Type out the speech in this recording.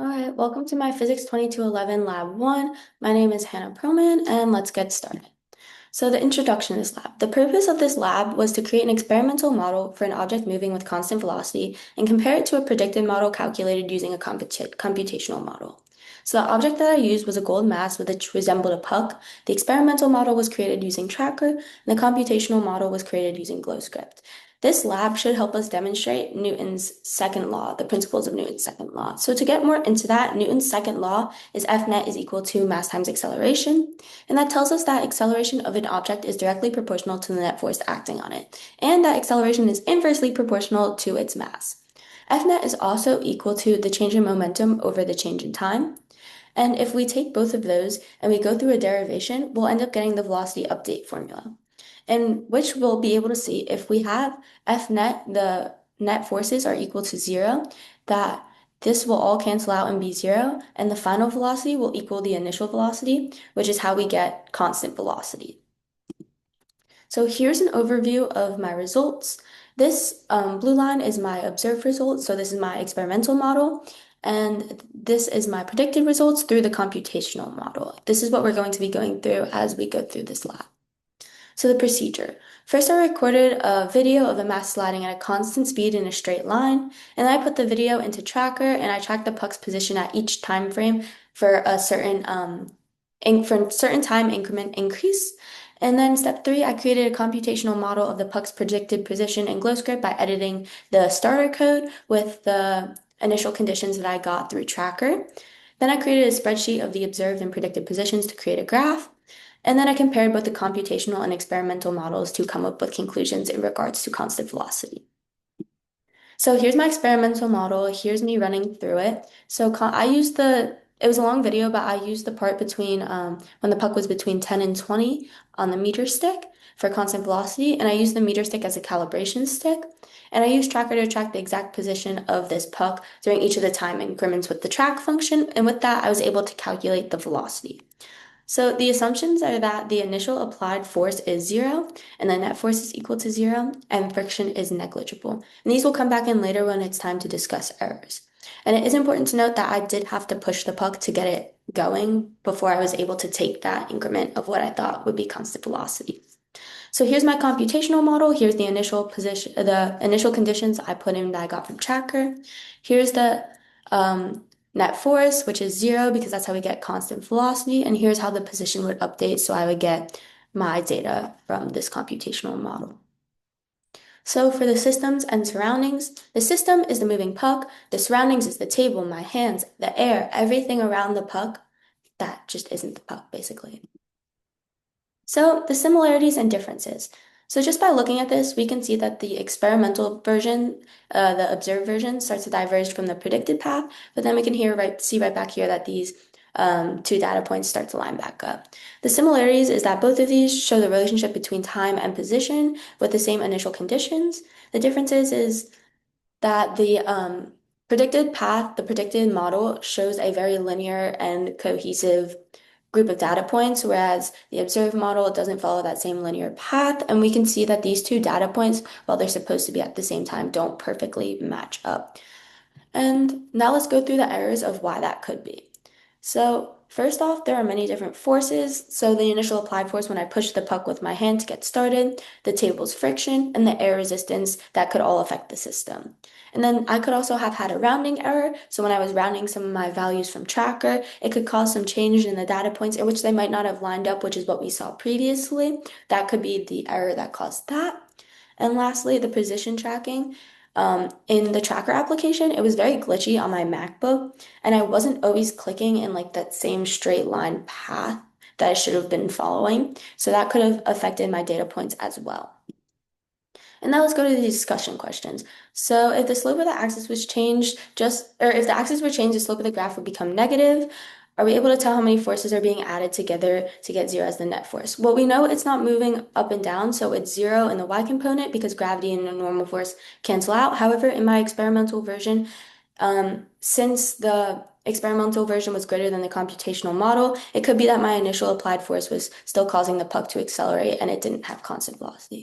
All right, welcome to my Physics 2211 Lab 1. My name is Hannah Perlman, and let's get started. So the introduction to this lab. The purpose of this lab was to create an experimental model for an object moving with constant velocity and compare it to a predicted model calculated using a computational model. So the object that I used was a gold mass which resembled a puck. The experimental model was created using Tracker, and the computational model was created using GlowScript. This lab should help us demonstrate Newton's second law, the principles of Newton's second law. So to get more into that, Newton's second law is F net is equal to mass times acceleration. And that tells us that acceleration of an object is directly proportional to the net force acting on it, and that acceleration is inversely proportional to its mass. F net is also equal to the change in momentum over the change in time. And if we take both of those and we go through a derivation, we'll end up getting the velocity update formula, in which we'll be able to see if we have F net, the net forces are equal to zero, that this will all cancel out and be zero, and the final velocity will equal the initial velocity, which is how we get constant velocity. So here's an overview of my results. This blue line is my observed results, so this is my experimental model, and this is my predicted results through the computational model. This is what we're going to be going through as we go through this lab. So the procedure. First, I recorded a video of the mass sliding at a constant speed in a straight line, and then I put the video into Tracker, and I tracked the puck's position at each time frame for a certain time increment increase. And then step 3, I created a computational model of the puck's predicted position in GlowScript by editing the starter code with the initial conditions that I got through Tracker. Then I created a spreadsheet of the observed and predicted positions to create a graph. And then I compared both the computational and experimental models to come up with conclusions in regards to constant velocity. So here's my experimental model. Here's me running through it. So it was a long video, but I used the part between when the puck was between 10 and 20 on the meter stick for constant velocity. And I used the meter stick as a calibration stick. And I used Tracker to track the exact position of this puck during each of the time increments with the track function. And with that, I was able to calculate the velocity. So the assumptions are that the initial applied force is zero, and the net force is equal to zero, and friction is negligible. And these will come back in later when it's time to discuss errors. And it is important to note that I did have to push the puck to get it going before I was able to take that increment of what I thought would be constant velocity. So here's my computational model. Here's the initial position, the initial conditions I put in that I got from Tracker. Here's the net force, which is zero because that's how we get constant velocity. And here's how the position would update. So I would get my data from this computational model. So for the systems and surroundings, the system is the moving puck. The surroundings is the table, my hands, the air, everything around the puck. That just isn't the puck, basically. So the similarities and differences. So just by looking at this, we can see that the experimental version, the observed version, starts to diverge from the predicted path, but then we can see right back here that these two data points start to line back up. The similarities is that both of these show the relationship between time and position with the same initial conditions. The differences is that the predicted path, the predicted model shows a very linear and cohesive group of data points, whereas the observed model doesn't follow that same linear path. And we can see that these two data points, while they're supposed to be at the same time, don't perfectly match up. And now let's go through the errors of why that could be. So first off, there are many different forces. So the initial applied force when I push the puck with my hand to get started, the table's friction, and the air resistance that could all affect the system. And then I could also have had a rounding error. So when I was rounding some of my values from Tracker, it could cause some change in the data points in which they might not have lined up, which is what we saw previously. That could be the error that caused that. And lastly, the position tracking. In the Tracker application, it was very glitchy on my MacBook, and I wasn't always clicking in like that same straight line path that I should have been following. So that could have affected my data points as well. And now let's go to the discussion questions. So if the slope of the axis was changed, or if the axis were changed, the slope of the graph would become negative. Are we able to tell how many forces are being added together to get zero as the net force? Well, we know it's not moving up and down, so it's zero in the y component because gravity and a normal force cancel out. However, in my experimental version, since the experimental version was greater than the computational model, it could be that my initial applied force was still causing the puck to accelerate and it didn't have constant velocity.